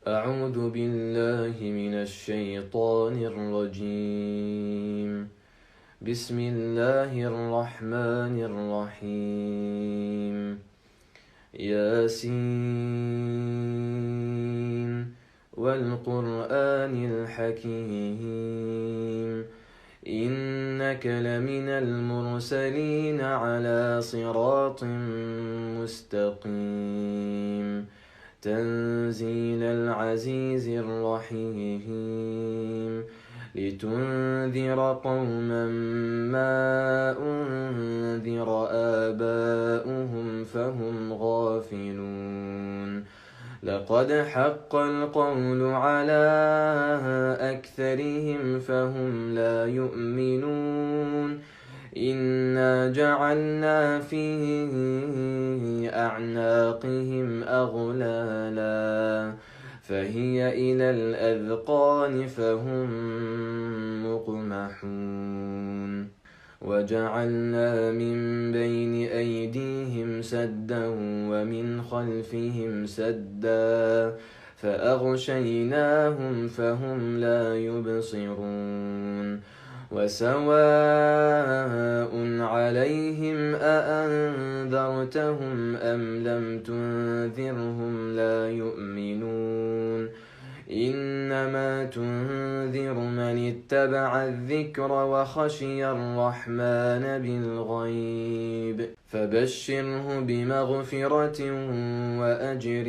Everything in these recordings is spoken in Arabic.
أعوذ بالله من الشيطان الرجيم. بسم الله الرحمن الرحيم. ياسين والقرآن الحكيم إنك لمن المرسلين على صراط مستقيم تنزيل العزيز الرحيم لتنذر قوما ما أنذر آباؤهم فهم غافلون لقد حق القول على أكثرهم فهم لا يؤمنون إنا جعلنا في أعناقهم أغلالا فهي إلى الأذقان فهم مقمحون وجعلنا من بين أيديهم سدا ومن خلفهم سدا فأغشيناهم فهم لا يبصرون وسواء عليهم أأنذرتهم أم لم تنذرهم لا يؤمنون إنما تنذر من اتبع الذكر وخشي الرحمن بالغيب فبشره بمغفرة وأجر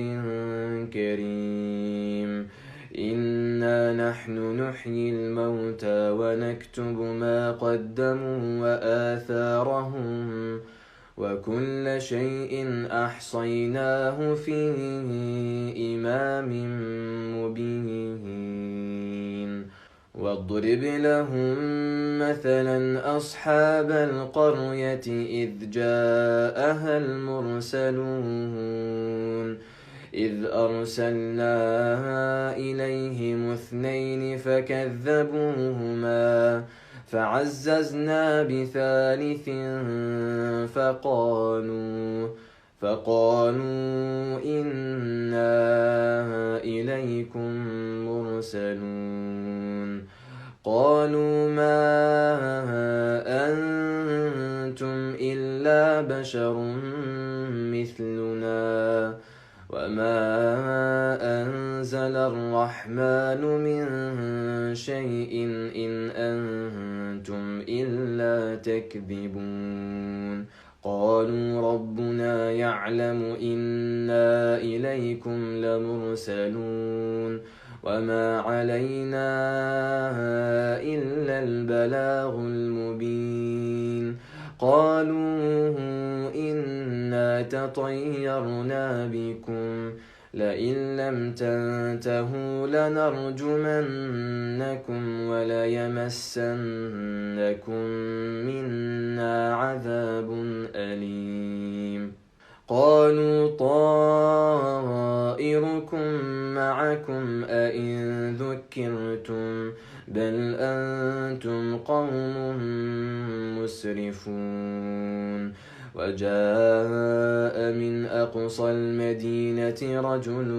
كريم إنا نحن نحيي الموتى ونكتب ما قدموا وآثارهم وكل شيء أحصيناه في إمام مبين واضرب لهم مثلا أصحاب القرية إذ جاءها المرسلون إذ أرسلنا إليهم اثنين فكذبوهما فعززنا بثالث فقالوا إنا إليكم مرسلون قالوا ما أنتم إلا بشر مثلنا وما أنزل الرحمن من شيء إن أنتم إلا تكذبون قالوا ربنا يعلم إنا إليكم لمرسلون وما علينا إلا البلاغ المبين قالوا إنا تطيرنا بكم لئن لم تنتهوا لنرجمنكم وليمسنكم منا عذاب أليم قالوا طائركم معكم أئن ذكرتم بل أنتم قوم مسرفون وجاء من أقصى المدينة رجل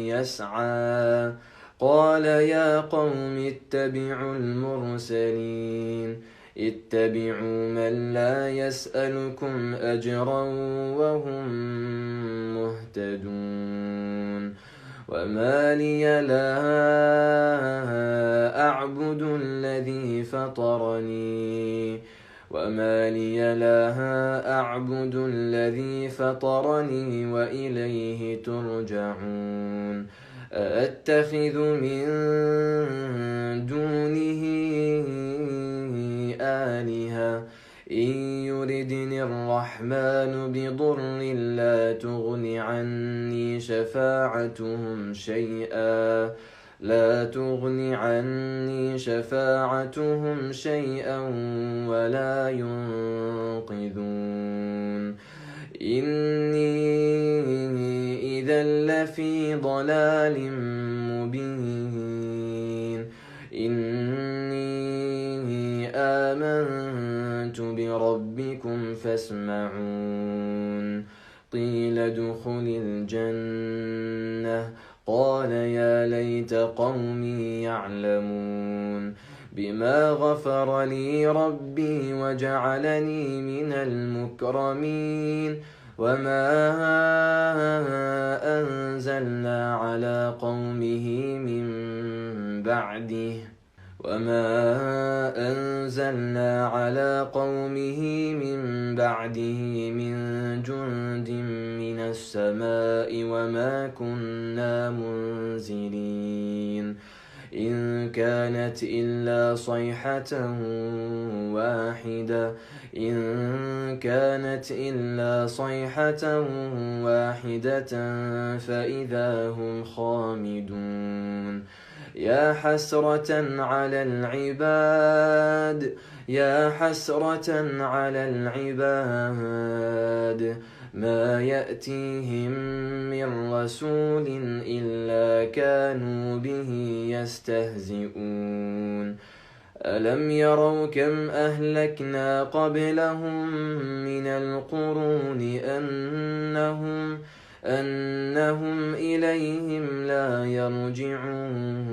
يسعى قال يا قوم اتبعوا المرسلين اتبعوا من لا يسألكم أجرا وهم مهتدون وما لي لا أعبد الذي فطرني وإليه ترجعون أأتخذ من دونه آلهة إن يردني الرحمن بضر لا تغن عني شفاعتهم شيئا ولا ينقذون إني إذا لفي ضلال مبين إني آمنت آمنت بربكم فاسمعون قيل ادخل الجنة قال يا ليت قومي يعلمون بما غفر لي ربي وجعلني من المكرمين وما أنزلنا على قومه من بعده من جند من السماء وما كنا منزلين إن كانت إلا صيحة واحدة فإذا هم خامدون يا حسرة على العباد ما يأتيهم من رسول إلا كانوا به يستهزئون ألم يروا كم أهلكنا قبلهم من القرون أنهم إليهم لا يرجعون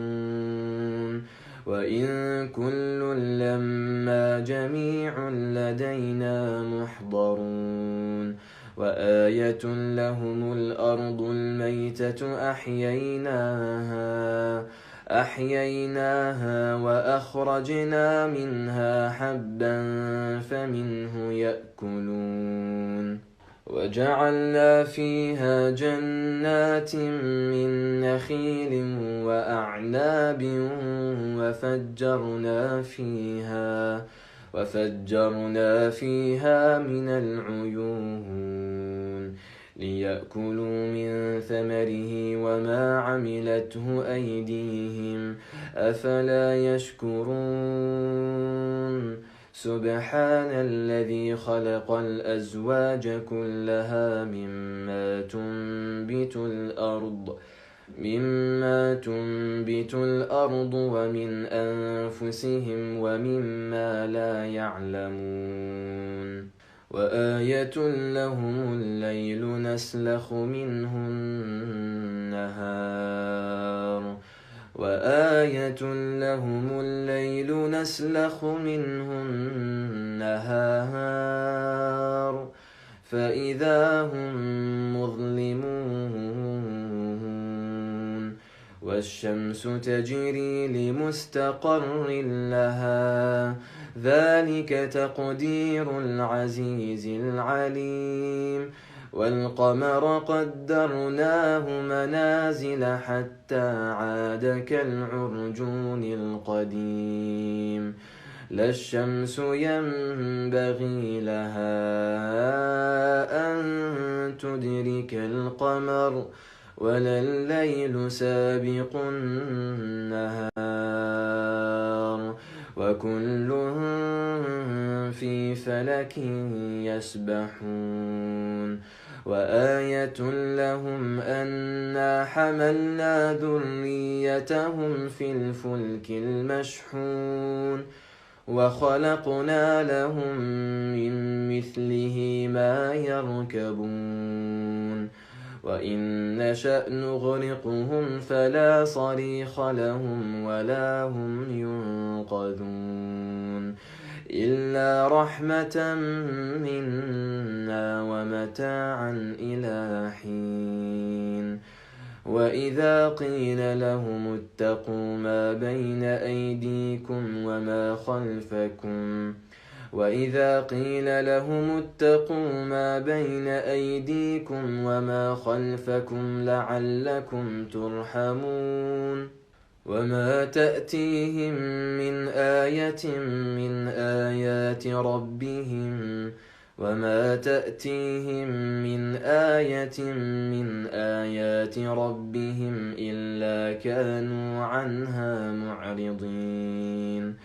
وإن كل لما جميع لدينا محضرون وآية لهم الأرض الميتة أحييناها وأخرجنا منها حبا فمنه يأكلون وجعلنا فيها جنات من نخيل وأعناب وفجرنا فيها من العيون ليأكلوا من ثمره وما عملته أيديهم أفلا يشكرون سبحان الذي خلق الأزواج كلها مما تنبت الأرض ومن أنفسهم ومما لا يعلمون وآية لهم الليل نسلخ منه النهار فإذا هم مظلمون والشمس تجري لمستقر لها ذلك تقدير العزيز العليم والقمر قدرناه منازل حتى عاد كالعرجون القديم لا الشمس ينبغي لها أن تدرك القمر ولا الليل سابق النهار وكل في فلك يسبحون وآية لهم أنا حملنا ذريتهم في الفلك المشحون وخلقنا لهم من مثله ما يركبون وإن نشأ نغرقهم فلا صريخ لهم ولا هم ينقذون إلا رحمة منا ومتاعا إلى حين وإذا قيل لهم اتقوا ما بين أيديكم وما خلفكم لعلكم ترحمون وما تأتيهم من آية من آيات ربهم إلا كانوا عنها معرضين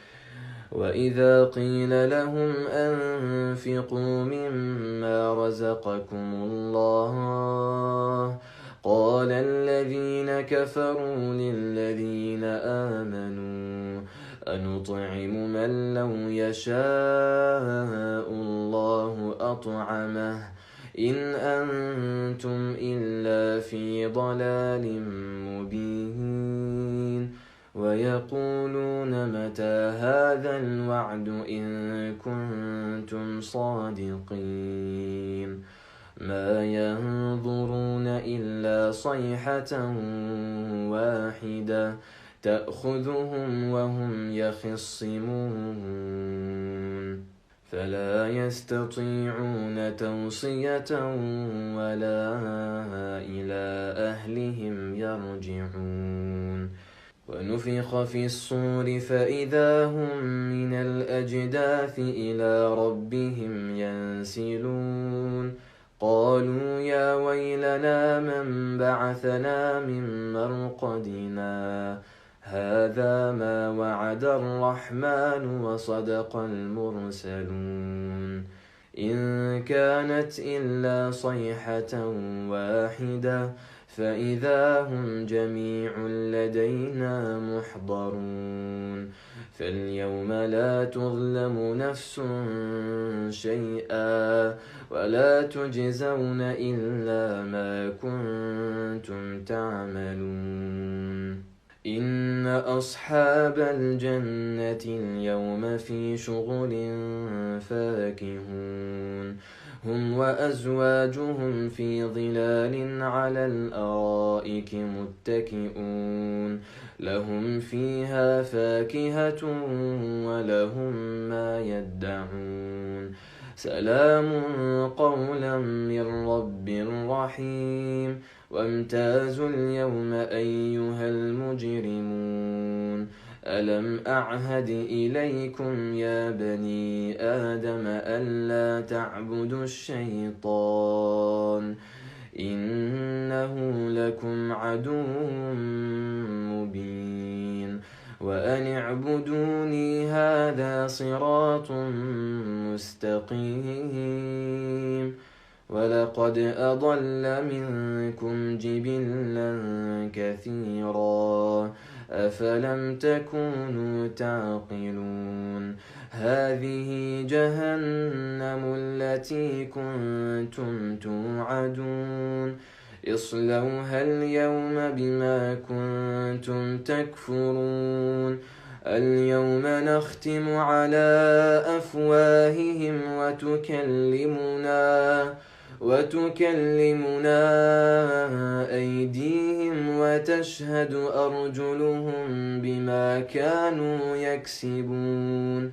وإذا قيل لهم أنفقوا مما رزقكم الله قال الذين كفروا للذين آمنوا أنطعم من لو يشاء الله أطعمه إن أنتم إلا في ضلال مبين ويقولون متى هذا الوعد إن كنتم صادقين ما ينظرون إلا صيحة واحدة تأخذهم وهم يخصمون فلا يستطيعون توصية ولا إلى أهلهم يرجعون ونفخ في الصور فإذا هم من الأجداث إلى ربهم ينسلون قالوا يا ويلنا من بعثنا من مرقدنا هذا ما وعد الرحمن وصدق المرسلون إن كانت إلا صيحة واحدة فإذا هم جميع لدينا محضرون فاليوم لا تظلم نفس شيئا ولا تجزون إلا ما كنتم تعملون إن أصحاب الجنة اليوم في شغل فاكهون هم وأزواجهم في ظلال على الأرائك متكئون لهم فيها فاكهة ولهم ما يدعون سلام قولا من رب رحيم وامتازوا اليوم أيها المجرمون ألم أعهد إليكم يا بني آدم ألا تعبدوا الشيطان إنه لكم عدو مبين وأن اعبدوني هذا صراط مستقيم ولقد أضل منكم جبلا كثيرا أفلم تكونوا تعقلون هذه جهنم التي كنتم توعدون اصلوها اليوم بما كنتم تكفرون اليوم نختم على أفواههم وتكلمنا أيديهم وتشهد أرجلهم بما كانوا يكسبون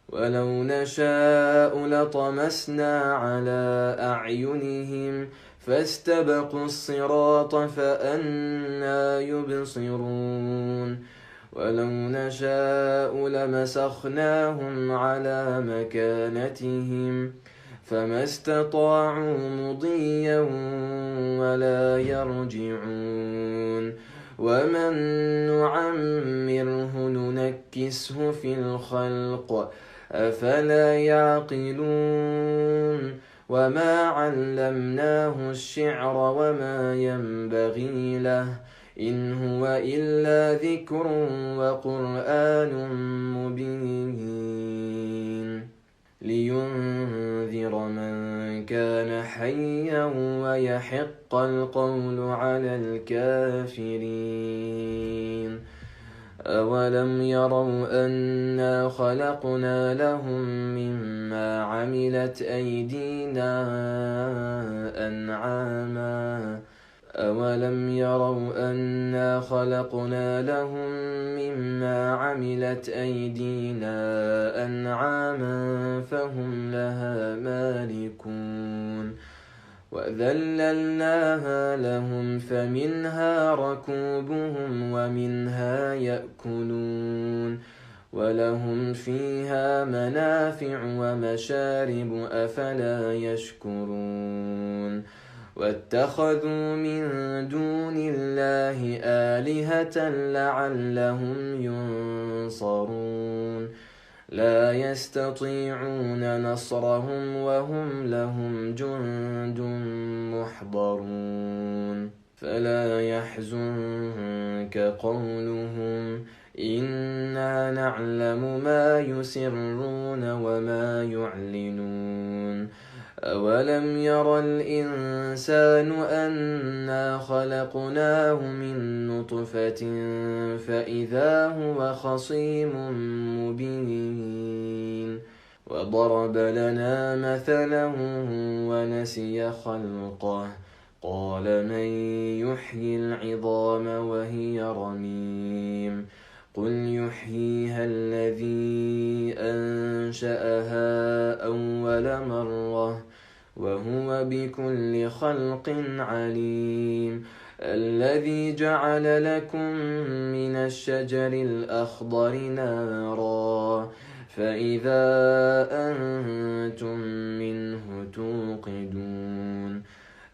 ولو نشاء لطمسنا على أعينهم فاستبقوا الصراط فأنى يبصرون ولو نشاء لمسخناهم على مكانتهم فما استطاعوا مضيا ولا يرجعون ومن نعمره ننكسه في الخلق أفلا يعقلون وما علمناه الشعر وما ينبغي له إن هو إلا ذكر وقرآن مبين لينذر من كان حيا ويحق القول على الكافرين أولم يروا أنا خلقنا لهم مما عملت أيدينا أنعاما أولم يروا أنا خلقنا لهم مما عملت أيدينا أنعاما فهم لها مالكون وذللناها لهم فمنها ركوبهم ومنها يأكلون ولهم فيها منافع ومشارب أفلا يشكرون واتخذوا من دون الله آلهة لعلهم ينصرون لا يستطيعون نصرهم وهم لهم جند محضرون فلا يحزنك قولهم إنا نعلم ما يسرون وما يعلنون أولم ير الإنسان أنا خلقناه من نطفة فإذا هو خصيم مبين وضرب لنا مثلا ونسي خلقه قال من يحيي العظام وهي رميم قل يحييها الذي أنشأها أول مرة وهو بكل خلق عليم الذي جعل لكم من الشجر الأخضر نارا فإذا أنتم منه توقدون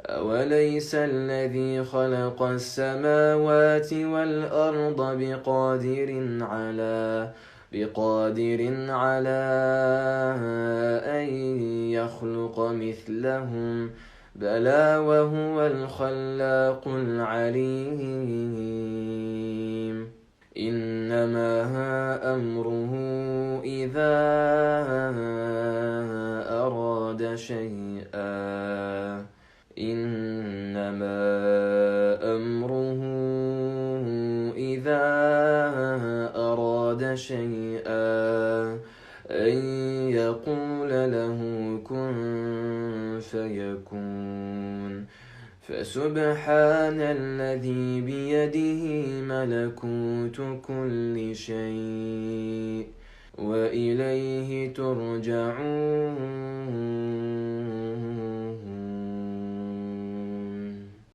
أوليس الذي خلق السماوات والأرض بقادر على أن يخلق مثلهم بلى وهو الخلاق العليم إنما أمره إذا أراد شيئا أن يقول له كن فيكون فسبحان الذي بيده ملكوت كل شيء وإليه ترجعون